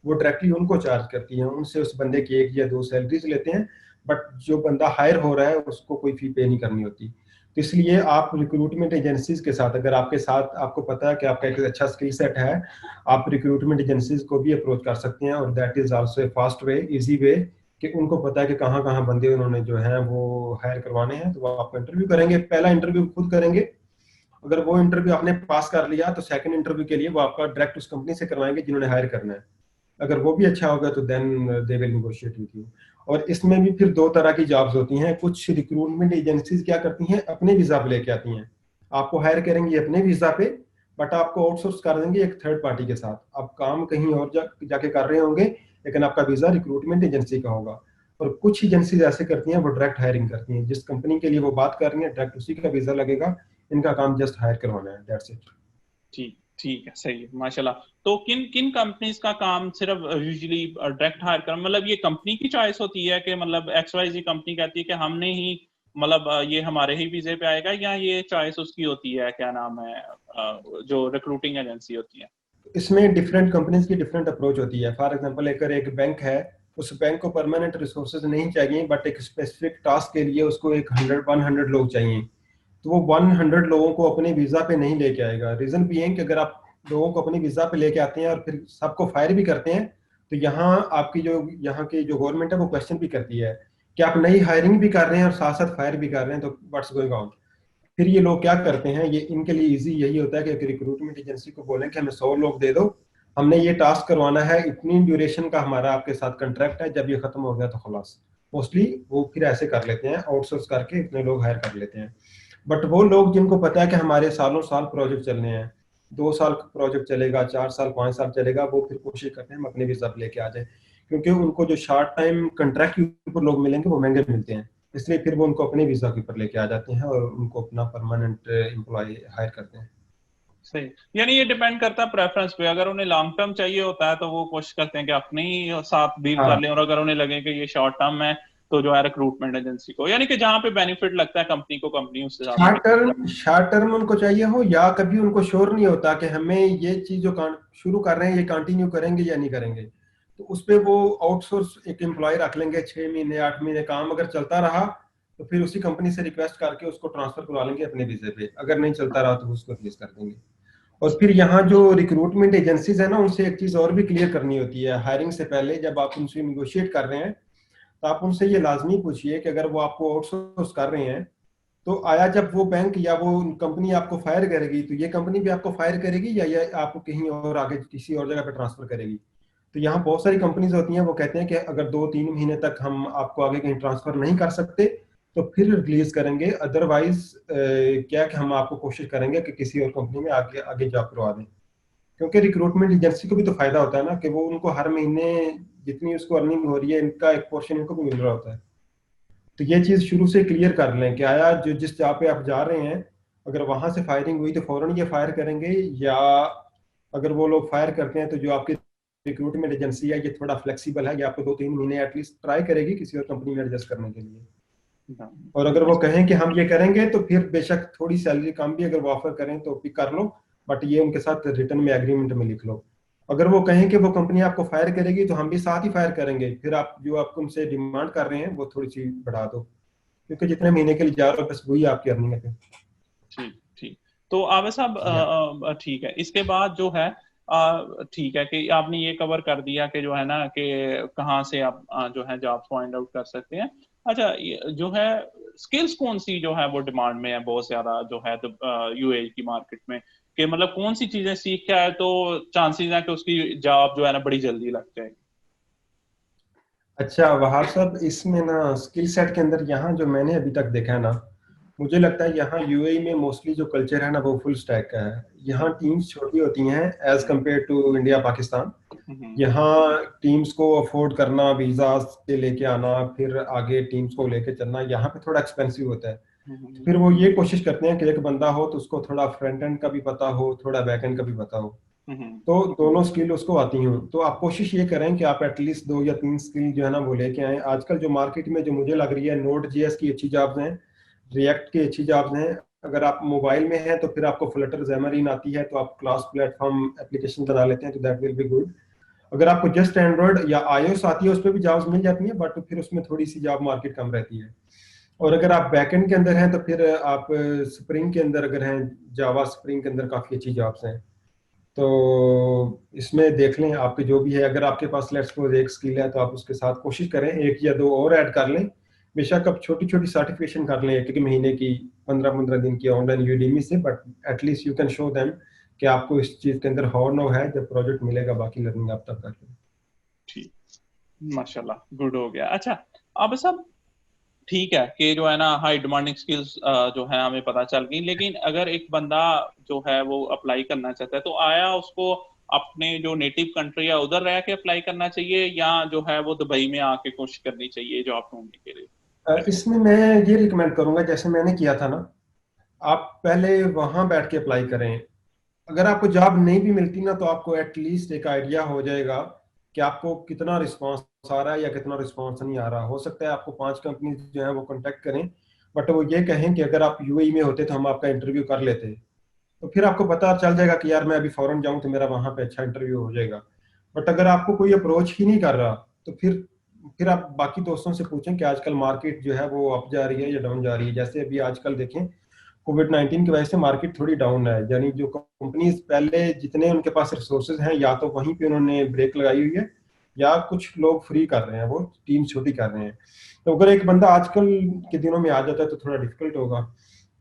[SPEAKER 2] वो डायरेक्टली उनको चार्ज करती है, उनसे उस बंदे की 1 या 2 सैलरीज लेते हैं, बट जो बंदा हायर हो रहा है उसको कोई फी पे नहीं करनी होती। तो इसलिए आप रिक्रूटमेंट एजेंसीज के साथ, अगर आपके साथ आपको पता है कि आपका एक अच्छा स्किल सेट है, आप रिक्रूटमेंट एजेंसीज को भी अप्रोच कर सकते हैं, और that is also a fast way, easy way, कि उनको पता है कि कहाँ कहाँ बंदे उन्होंने जो है वो हायर करवाने हैं, तो वो आपको इंटरव्यू करेंगे। पहला इंटरव्यू खुद करेंगे, अगर वो इंटरव्यू आपने पास कर लिया तो सेकंड इंटरव्यू के लिए वो आपका डायरेक्ट उस कंपनी से करवाएंगे जिन्होंने हायर करना है। अगर वो भी अच्छा होगा तो then they will negotiate with you. और इसमें भी फिर 2 तरह की जॉब्स होती हैं। कुछ रिक्रूटमेंट एजेंसीज क्या करती हैं, अपने वीजा पे लेके आती हैं, आपको हायर करेंगी अपने वीजा पे, बट आपको आउटसोर्स कर देंगे एक थर्ड पार्टी के साथ, आप काम कहीं और जाके कर रहे होंगे, लेकिन आपका वीजा रिक्रूटमेंट एजेंसी का होगा। और कुछ एजेंसीज ऐसे करती हैं, वो डायरेक्ट हायरिंग करती हैं, जिस कंपनी के लिए वो बात कर रही है डायरेक्ट उसी का वीजा लगेगा, इनका काम जस्ट हायर करवाना है, दैट्स इट।
[SPEAKER 1] ठीक ठीक है, सही है, माशाल्लाह। तो किन किन कंपनीज का काम सिर्फ यूजुअली डायरेक्ट हायर कर, मतलब ये कंपनी की चॉइस होती है कि मतलब XYZ कंपनी कहती है कि हमने ही मतलब ये हमारे ही वीजे पे आएगा, या ये चॉइस उसकी होती है, क्या नाम है, जो रिक्रूटिंग एजेंसी होती है?
[SPEAKER 2] इसमें डिफरेंट कंपनीज की डिफरेंट अप्रोच होती है। फॉर एग्जांपल, अगर एक बैंक है, उस बैंक को परमानेंट रिसोर्सेज नहीं चाहिए, बट एक स्पेसिफिक टास्क के लिए उसको एक 100 लोग चाहिए, तो वो 100 लोगों को अपने वीजा पे नहीं लेके आएगा। रीजन भी है कि अगर आप लोगों को अपने वीजा पे लेके आते हैं और फिर सबको फायर भी करते हैं, तो यहाँ आपकी जो यहाँ की जो गवर्नमेंट है वो क्वेश्चन भी करती है कि आप नई हायरिंग भी कर रहे हैं और साथ साथ फायर भी कर रहे हैं, तो व्हाट्स गोइंग ऑन। फिर ये लोग क्या करते हैं, ये इनके लिए इजी यही होता है कि रिक्रूटमेंट एजेंसी को बोलें कि हमें 100 लोग दे दो, हमने ये टास्क करवाना है, इतनी ड्यूरेशन का हमारा आपके साथ कंट्रैक्ट है, जब ये खत्म हो गया तो खलास। मोस्टली वो फिर ऐसे कर लेते हैं, आउटसोर्स करके इतने लोग हायर कर लेते हैं। बट वो लोग जिनको पता है कि हमारे सालों साल प्रोजेक्ट चलने हैं, 2 साल प्रोजेक्ट चलेगा, 4 साल 5 साल चलेगा, वो फिर कोशिश करते हैं हम अपने वीजा पे लेके आ जाए, क्योंकि उनको जो शॉर्ट टाइम कंट्रैक्ट के ऊपर लोग मिलेंगे वो महंगे मिलते हैं, इसलिए फिर वो उनको अपने वीजा के ऊपर लेके आ जाते हैं और उनको अपना परमानेंट एम्प्लॉय हायर करते हैं।
[SPEAKER 1] सही, यानी ये डिपेंड करता है प्रेफरेंस पे। अगर उन्हें लॉन्ग टर्म चाहिए होता है तो वो कोशिश करते हैं कि अपने ही साथ डील कर
[SPEAKER 2] हाँ,
[SPEAKER 1] लें, और अगर उन्हें लगे कि ये शॉर्ट टर्म है तो जो है रिक्रूटमेंट एजेंसी को, यानी कि जहां पे बेनिफिट लगता है कंपनी को, कंपनी उससे ज्यादा
[SPEAKER 2] शॉर्ट टर्म उनको चाहिए हो, या कभी उनको श्योर नहीं होता कि हमें ये चीज जो शुरू कर रहे हैं ये कंटिन्यू करेंगे या नहीं करेंगे, तो उस पे वो आउटसोर्स एक एम्प्लॉय रख लेंगे, 6 महीने 8 महीने काम अगर चलता रहा तो फिर उसी कंपनी से रिक्वेस्ट करके उसको ट्रांसफर करवा लेंगे अपने वीजे पे, अगर नहीं चलता रहा तो उसको रिलीज कर देंगे। और फिर यहाँ जो रिक्रूटमेंट एजेंसीज है ना, उनसे एक चीज और भी क्लियर करनी होती है हायरिंग से पहले, जब आप उनसे निगोशिएट कर रहे हैं तो आप उनसे ये लाजमी पूछिए कि अगर वो आपको आउटसोर्स कर रहे हैं, तो आया जब वो बैंक या वो कंपनी आपको फायर करेगी तो ये कंपनी भी आपको फायर करेगी या ये आपको कहीं और आगे किसी और जगह पे ट्रांसफर करेगी। तो यहाँ बहुत सारी कंपनीज होती हैं, वो कहते हैं कि अगर 2-3 महीने तक हम आपको आगे कहीं ट्रांसफर नहीं कर सकते तो फिर रिलीज करेंगे, अदरवाइज क्या कि हम आपको कोशिश करेंगे कि किसी और कंपनी में आगे आगे जॉब करवा दें, क्योंकि रिक्रूटमेंट एजेंसी को भी तो फायदा होता है ना कि वो उनको हर महीने जितनी उसको अर्निंग हो रही है इनका एक पोर्शन इनको भी मिल रहा होता है। तो ये चीज शुरू से क्लियर कर लें कि आया जो जिस जगह पे आप जा रहे हैं, अगर वहां से फायरिंग हुई तो फौरन ये फायर करेंगे, या अगर वो लोग फायर करते हैं तो जो आपकी रिक्रूटमेंट एजेंसी है ये थोड़ा फ्लेक्सिबल है, ये आपको 2-3 महीने एटलीस्ट ट्राई करेगी किसी और कंपनी में एडजस्ट करने के लिए। और अगर वो कहें कि हम ये करेंगे तो फिर बेशक थोड़ी सैलरी कम भी अगर वो ऑफर करें तो पिक कर लो, बट ये उनके साथ रिटर्न में एग्रीमेंट में लिख लो। अगर वो कहें कि वो कंपनी आपको फायर करेगी तो हम भी साथ ही फायर करेंगे, फिर आप जो आप उनसे डिमांड कर रहे हैं वो थोड़ी सी बढ़ा दो, क्योंकि जितने महीने के लिए जा रहे हो बस वही आपकी अर्निंग है फिर।
[SPEAKER 1] ठीक ठीक। तो आवे साहब
[SPEAKER 2] या
[SPEAKER 1] ठीक है, इसके बाद जो है ठीक है कि आपने ये कवर कर दिया कि जो है ना कि कहाँ से आप जो है जॉब फाइंड आउट कर सकते हैं। अच्छा, ये जो है स्किल्स कौन सी जो है वो डिमांड में है बहुत ज्यादा जो है यूएई की मार्केट में, कि मतलब कौन सी चीजें सीख के आए तो चांसेस है कि उसकी जॉब जो है ना बड़ी जल्दी लग जाएगी।
[SPEAKER 2] अच्छा वहाब साहब, इसमें ना स्किल सेट के अंदर यहाँ जो मैंने अभी तक देखा है ना, मुझे लगता है यहाँ यूएई में मोस्टली जो कल्चर है ना वो फुल स्टैक का है। यहाँ
[SPEAKER 1] हम्म
[SPEAKER 2] टीम्स छोटी होती हैं as
[SPEAKER 1] hmm
[SPEAKER 2] compare to India Pakistan.
[SPEAKER 1] Hmm
[SPEAKER 2] यहाँ टीम्स को अफोर्ड करना, वीजा से लेके आना, फिर आगे टीम्स को लेके चलना यहाँ पे थोड़ा एक्सपेंसिव होता है। तो
[SPEAKER 1] हम्म
[SPEAKER 2] फिर वो ये कोशिश करते हैं कि एक बंदा हो तो उसको थोड़ा फ्रंट एंड का भी पता हो, थोड़ा बैक एंड का भी पता हो,
[SPEAKER 1] हम्म
[SPEAKER 2] तो दोनों स्किल उसको आती हूँ। तो आप कोशिश ये करें कि आप एटलीस्ट 2 या 3 स्किल जो है ना वो लेके आए। आजकल जो मार्केट में जो मुझे लग रही है, नोड जेएस की अच्छी जॉब्स हैं, रिएक्ट की अच्छी जॉब्स हैं। अगर आप मोबाइल में हैं तो फिर आपको फ्लटर जैमरीन आती है, तो आप क्लास प्लेटफॉर्म एप्लीकेशन बना लेते हैं, तो दैट विल बी गुड। अगर आपको जस्ट एंड्रॉइड या आईओएस आती है उस पर भी जॉब्स मिल जाती हैं, बट फिर उसमें थोड़ी सी जॉब मार्केट कम रहती है। और अगर आप बैकएंड के अंदर हैं तो फिर आप स्प्रिंग के अंदर अगर हैं, जावा स्प्रिंग के अंदर काफ़ी अच्छी जॉब्स हैं। तो इसमें देख लें आपके जो भी है, अगर आपके पास लेट्स सपोज एक स्किल है तो आप उसके साथ कोशिश करें 1 या 2 और ऐड कर लें। बेशक आप छोटी छोटी सर्टिफिकेशन कर लें, 1 महीने की, 15-15 दिन की ऑनलाइन यूडीमी से, but at least you can show them कि आपको इस चीज़ के अंदर हॉर नो है। जब प्रोजेक्ट मिलेगा बाकी लर्निंग आप तब कर लें।
[SPEAKER 1] ठीक, माशाल्लाह, गुड हो गया। अच्छा, अब सब ठीक है कि जो है ना हाई डिमांडिंग स्किल्स जो है हमें पता चल गई, लेकिन अगर एक बंदा जो है वो अप्लाई करना चाहता है तो आया उसको अपने जो नेटिव कंट्री है उधर रह के अप्लाई करना चाहिए या जो है वो दुबई में आके कोशिश करनी चाहिए जॉब ढूंढने के लिए।
[SPEAKER 2] इसमें मैं ये रिकमेंड करूंगा जैसे मैंने किया था ना, आप पहले वहां बैठ के अप्लाई करें। अगर आपको जॉब नहीं भी मिलती ना तो आपको एटलीस्ट एक आइडिया हो जाएगा कि आपको कितना रिस्पांस आ रहा है या कितना रिस्पांस नहीं आ रहा। हो सकता है आपको 5 कंपनी जो है वो कांटेक्ट करें, बट वो ये कहें कि अगर आप यूएई में होते तो हम आपका इंटरव्यू कर लेते। तो फिर आपको पता चल जाएगा कि यार मैं अभी फॉरेन जाऊं तो मेरा वहां पे अच्छा इंटरव्यू हो जाएगा। बट अगर आपको कोई अप्रोच ही नहीं कर रहा तो फिर आप बाकी दोस्तों से पूछें कि आजकल मार्केट जो है वो अप जा रही है या डाउन जा रही है। जैसे अभी आजकल देखें, कोविड-19 की वजह से मार्केट थोड़ी डाउन है, यानी जो कंपनीज पहले जितने उनके पास रिसोर्सेज हैं या तो वहीं पे उन्होंने ब्रेक लगाई हुई है, या कुछ लोग फ्री कर रहे हैं, वो टीम छोटी कर रहे हैं। तो अगर एक बंदा आजकल के दिनों में आ जाता है तो थोड़ा डिफिकल्ट होगा।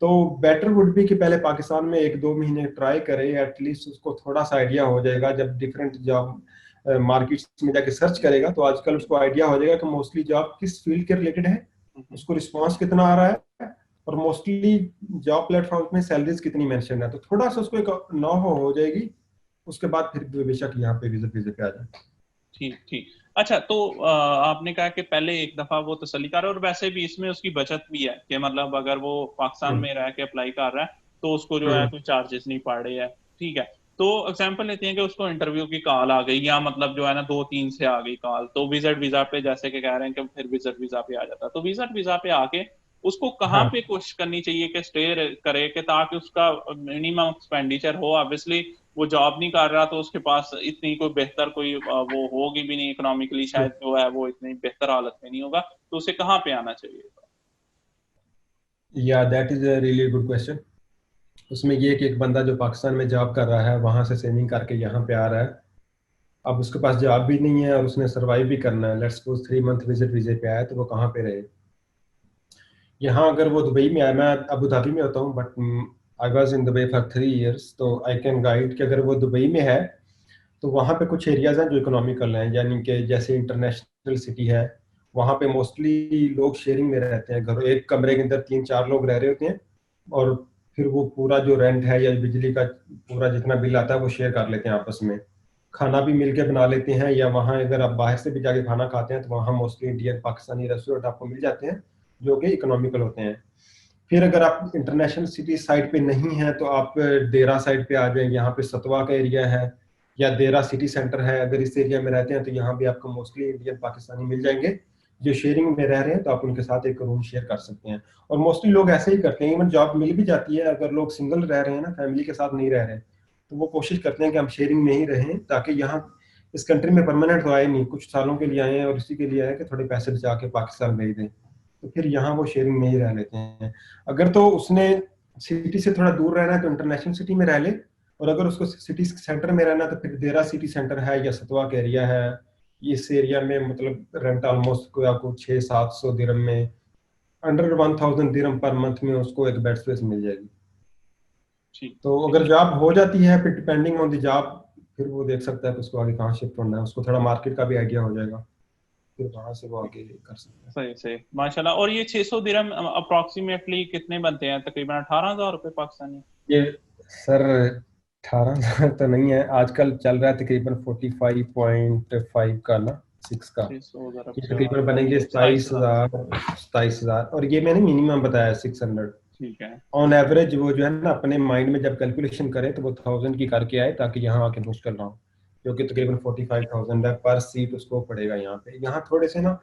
[SPEAKER 2] तो बेटर वुड बी कि पहले पाकिस्तान में 1-2 महीने ट्राई करे, एटलीस्ट उसको थोड़ा सा आइडिया हो जाएगा। जब डिफरेंट जॉब मार्केट्स में जाके सर्च करेगा तो आजकल उसको आइडिया हो जाएगा कि मोस्टली जॉब किस फील्ड के रिलेटेड है, उसको रिस्पॉन्स कितना आ रहा है, और मोस्टली जॉब प्लेटफॉर्म में सैलरीज कितनी मेंशन है। तो थोड़ा सा उसको एक नौ हो जाएगी, उसके बाद फिर बेशक यहाँ पे विजिट विजिट पे आ जाए।
[SPEAKER 1] ठीक ठीक। अच्छा, तो आपने कहा कि पहले एक दफा वो तसल्ली कर, और वैसे भी इसमें उसकी बचत भी है कि मतलब अगर वो पाकिस्तान
[SPEAKER 2] हम्म
[SPEAKER 1] में रह के अप्लाई कर रहा है तो उसको जो है
[SPEAKER 2] हम्म
[SPEAKER 1] कोई चार्जेस नहीं पड़ रहे हैं। ठीक है। तो एग्जांपल लेते हैं कि उसको इंटरव्यू की कॉल आ गई, या मतलब जो है ना 2-3 से आ गई कॉल, तो विजिट वीजा पे जैसे कि कह रहे हैं कि फिर विजिट वीजा पे आ जाता, तो विजिट वीजा पे आके उसको कहाँ
[SPEAKER 2] हाँ
[SPEAKER 1] पे कोशिश करनी चाहिए कि स्टे करे, कि ताकि उसका मिनिमम एक्सपेंडिचर हो। ऑब्वियसली वो जॉब नहीं कर रहा तो उसके पास इतनी कोई बेहतर कोई वो होगी भी नहीं, इकोनॉमिकली शायद जो है वो इतनी बेहतर हालत में नहीं होगा, तो उसे कहाँ पे आना चाहिए।
[SPEAKER 2] या that is a really good question. उसमें ये कि एक बंदा जो पाकिस्तान में जॉब कर रहा है वहां से सेविंग करके यहाँ पे आ रहा है, अब उसके पास जॉब भी नहीं है और उसने सरवाइव भी करना है। लेट्स सपोज 3 मंथ विजिट वीजे पे आया, तो वो कहाँ पे रहे। यहाँ अगर वो दुबई में आया, मैं अबू धाबी में होता हूँ but I was in Dubai for 3 years, तो आई कैन गाइड कि अगर वो दुबई में है तो वहाँ पे कुछ एरियाज हैं जो इकोनॉमिकल हैं, यानी कि जैसे इंटरनेशनल सिटी है, वहाँ पे मोस्टली लोग शेयरिंग में रहते हैं। घर एक कमरे के अंदर 3-4 लोग रह रहे होते हैं, और फिर वो पूरा जो रेंट है या बिजली का पूरा जितना बिल आता है वो शेयर कर लेते हैं आपस में। खाना भी मिलके बना लेते हैं, या वहाँ अगर आप बाहर से भी जाके खाना खाते हैं तो वहाँ मोस्टली इंडियन पाकिस्तानी रेस्टोरेंट आपको मिल जाते हैं जो कि इकोनॉमिकल होते हैं। फिर अगर आप इंटरनेशनल सिटी साइड पे नहीं है तो आप देरा साइड पे आ जाएं, यहाँ पे सतवा का एरिया है या देरा सिटी सेंटर है। अगर इस एरिया में रहते हैं तो यहाँ भी आपको मोस्टली इंडियन पाकिस्तानी मिल जाएंगे जो शेयरिंग में रह रहे हैं, तो आप उनके साथ एक रूम शेयर कर सकते हैं। और मोस्टली लोग ऐसे ही करते हैं, इवन जॉब मिल भी जाती है अगर लोग सिंगल रह रहे हैं ना, फैमिली के साथ नहीं रह रहे, तो वो कोशिश करते हैं कि हम शेयरिंग में ही रहें, ताकि यहाँ इस कंट्री में परमानेंट तो आए नहीं, कुछ सालों के लिए आए हैं और इसी के लिए आए कि थोड़े पैसे बचा के पाकिस्तान भेज दें, तो फिर यहाँ वो शेयरिंग में ही रह लेते हैं। अगर तो उसने सिटी से थोड़ा दूर रहना है तो इंटरनेशनल सिटी में रह ले, और अगर उसको सिटी सेंटर में रहना है तो फिर देरा सिटी सेंटर है या सतवा का एरिया है, इस एरिया में मतलब रेंट ऑलमोस्ट कोई आपको 600-700 दिरहम में, अंडर 1000 दिरहम पर मंथ में उसको एक बेड स्पेस मिल जाएगी।
[SPEAKER 1] ठीक
[SPEAKER 2] तो
[SPEAKER 1] ठीक।
[SPEAKER 2] अगर जॉब हो जाती है फिर डिपेंडिंग ऑन द जॉब, फिर वो देख सकता है कि उसको आगे कहाँ शिफ्ट होना है, उसको थोड़ा मार्केट का भी आइडिया हो जाएगा, फिर वहां से वो आगे कर सकता है।
[SPEAKER 1] सही सही, माशाल्लाह। और ये 600 दिरहम अप्रोक्सीमेटली कितने बनते हैं? तकरीबन 18,000 रुपये पाकिस्तानी?
[SPEAKER 2] ये सर 18,000 तो नहीं है, आजकल चल रहा है तकरीबन 45.5 का ना, 6 का,
[SPEAKER 1] 600
[SPEAKER 2] ये
[SPEAKER 1] ज़रा
[SPEAKER 2] तकरीबन बनेंगे
[SPEAKER 1] 27,000।
[SPEAKER 2] 27,000। और ये मैंने मिनिमम बताया 600।
[SPEAKER 1] ठीक है।
[SPEAKER 2] ऑन एवरेज वो जो है ना अपने माइंड में जब कैलकुलेशन करें तो वो 1000 की करके आए, ताकि यहाँ आके मुश्किल ना हो, जो कि तकरीबन 45,000 है पर सीट उसको पड़ेगा। यहाँ पे यहाँ थोड़े से ना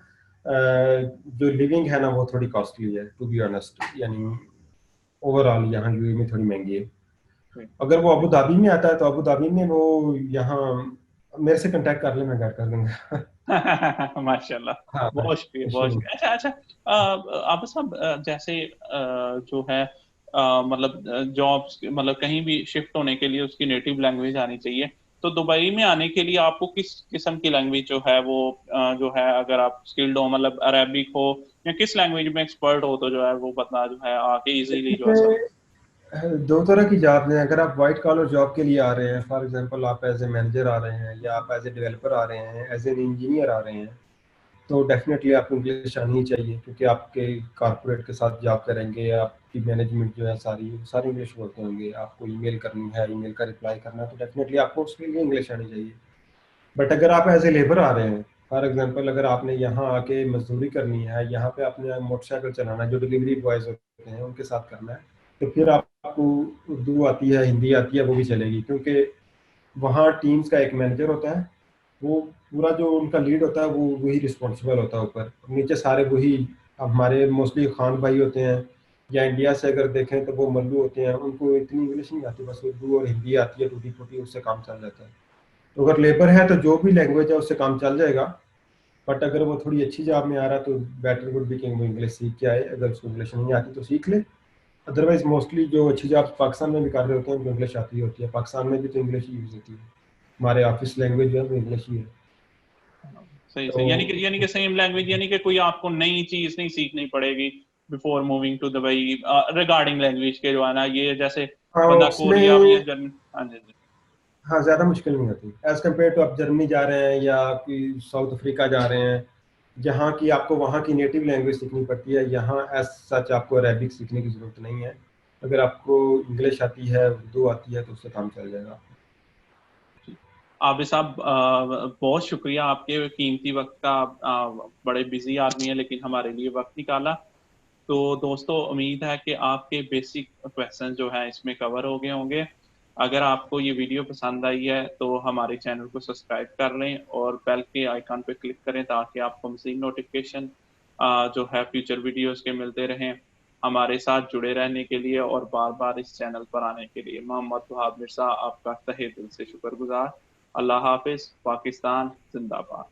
[SPEAKER 2] जो लिविंग है ना वो थोड़ी कॉस्टली है टू बी ऑनेस्ट, यानी ओवरऑल यहाँ यूएई में थोड़ी महंगी है।
[SPEAKER 1] ठीक।
[SPEAKER 2] अगर वो अबू धाबी में आता है तो अबू धाबी में वो यहाँ मेरे से कांटेक्ट कर ले, मैं गाइड कर दूंगा।
[SPEAKER 1] माशाल्लाह।
[SPEAKER 2] हाँ
[SPEAKER 1] बहुत शुक्रिया, बहुत
[SPEAKER 2] शुरू।
[SPEAKER 1] शुक्रिया। अच्छा अच्छा, आप साहब, जैसे जो है मतलब जॉब्स, मतलब कहीं भी शिफ्ट होने के लिए उसकी नेटिव लैंग्वेज आनी चाहिए। तो दुबई में आने के लिए आपको किस किस्म की लैंग्वेज जो है वो जो है, अगर आप स्किल्ड हो, मतलब अरेबिक हो या किस लैंग्वेज में एक्सपर्ट हो, तो जो है वो बता जो है आके इजीली जो है सब।
[SPEAKER 2] दो तरह की जॉब हैं। अगर आप वाइट कॉलर जॉब के लिए आ रहे हैं, फॉर एग्जांपल आप एज ए मैनेजर आ रहे हैं, या आप एज ए डेवलपर आ रहे हैं, एज एन इंजीनियर आ रहे हैं, तो डेफिनेटली आपको इंग्लिश आनी ही चाहिए, क्योंकि आपके कॉर्पोरेट के साथ जॉब करेंगे, आपकी मैनेजमेंट जो है सारी सारी इंग्लिश बोलते होंगे। आपको ईमेल करनी है, ईमेल का रिप्लाई करना है, तो डेफिनेटली आपको उसके लिए इंग्लिश आनी चाहिए। बट अगर आप एज ए लेबर आ रहे हैं, फॉर एग्जांपल अगर आपने यहाँ आके मजदूरी करनी है, यहाँ पे आपने मोटरसाइकिल चलाना है, जो डिलीवरी बॉयज होते हैं उनके साथ करना है, तो फिर आपको उर्दू आती है, हिंदी आती है, वो भी चलेगी, क्योंकि वहाँ टीम्स का एक मैनेजर होता है, वो पूरा जो उनका लीड होता है वो वही रिस्पॉन्सिबल होता है ऊपर, नीचे सारे वही। अब हमारे मोस्टली खान भाई होते हैं, या इंडिया से अगर देखें तो वो मल्लू होते हैं, उनको इतनी इंग्लिश नहीं आती, बस उर्दू और हिंदी आती है टूटी फूटी, उससे काम चल जाता है। तो अगर लेबर है तो जो भी लैंग्वेज है उससे काम चल जाएगा। बट अगर वो थोड़ी अच्छी जॉब में आ रहा है तो बेटर वुड बी कि वो इंग्लिश सीख के आए, अगर उसको इंग्लिश नहीं आती तो सीख ले। अदरवाइज मोस्टली जो अच्छी जॉब पाकिस्तान में भी कर रहे होते हैं उनको इंग्लिश आती होती है, पाकिस्तान में भी तो इंग्लिश ही यूज होती है, हमारे ऑफिस लैंग्वेज जो है वो इंग्लिश ही है।
[SPEAKER 1] सही
[SPEAKER 2] तो
[SPEAKER 1] सही, यानी कि सेम लैंग्वेज, यानी कि कोई आपको नई चीज नहीं सीखनी पड़ेगी before moving to Dubai regarding language के, जो है ना, ये जैसे
[SPEAKER 2] हाँ
[SPEAKER 1] बंदा कोरिया या
[SPEAKER 2] उसमें
[SPEAKER 1] जर्मनी। हाँ जी जी।
[SPEAKER 2] हाँ ज़्यादा मुश्किल नहीं होती एज कम्पेयर टू आप जर्मनी जा रहे हैं या कोई साउथ अफ्रीका जा रहे हैं, जहाँ की आपको वहाँ की नेटिव लैंग्वेज सीखनी पड़ती है। यहाँ एज सच आपको अरेबिक सीखने की ज़रूरत नहीं है, अगर आपको इंग्लिश आती है, उर्दू आती है, तो उससे काम चल जाएगा।
[SPEAKER 1] आबिद साहब, बहुत शुक्रिया आपके कीमती वक्त का। बड़े बिजी आदमी हैं लेकिन हमारे लिए वक्त निकाला। तो दोस्तों, उम्मीद है कि आपके बेसिक क्वेश्चन जो है इसमें कवर हो गए होंगे। अगर आपको ये वीडियो पसंद आई है तो हमारे चैनल को सब्सक्राइब कर लें और बेल के आइकन पे क्लिक करें, ताकि आपको मज़ीद नोटिफिकेशन जो है फ्यूचर वीडियोस के मिलते रहें। हमारे साथ जुड़े रहने के लिए और बार बार इस चैनल पर आने के लिए मोहम्मद वहाब मिर्ज़ा आपका तहे दिल से शुक्रगुजार। अल्लाह हाफिज़। पाकिस्तान जिंदाबाद।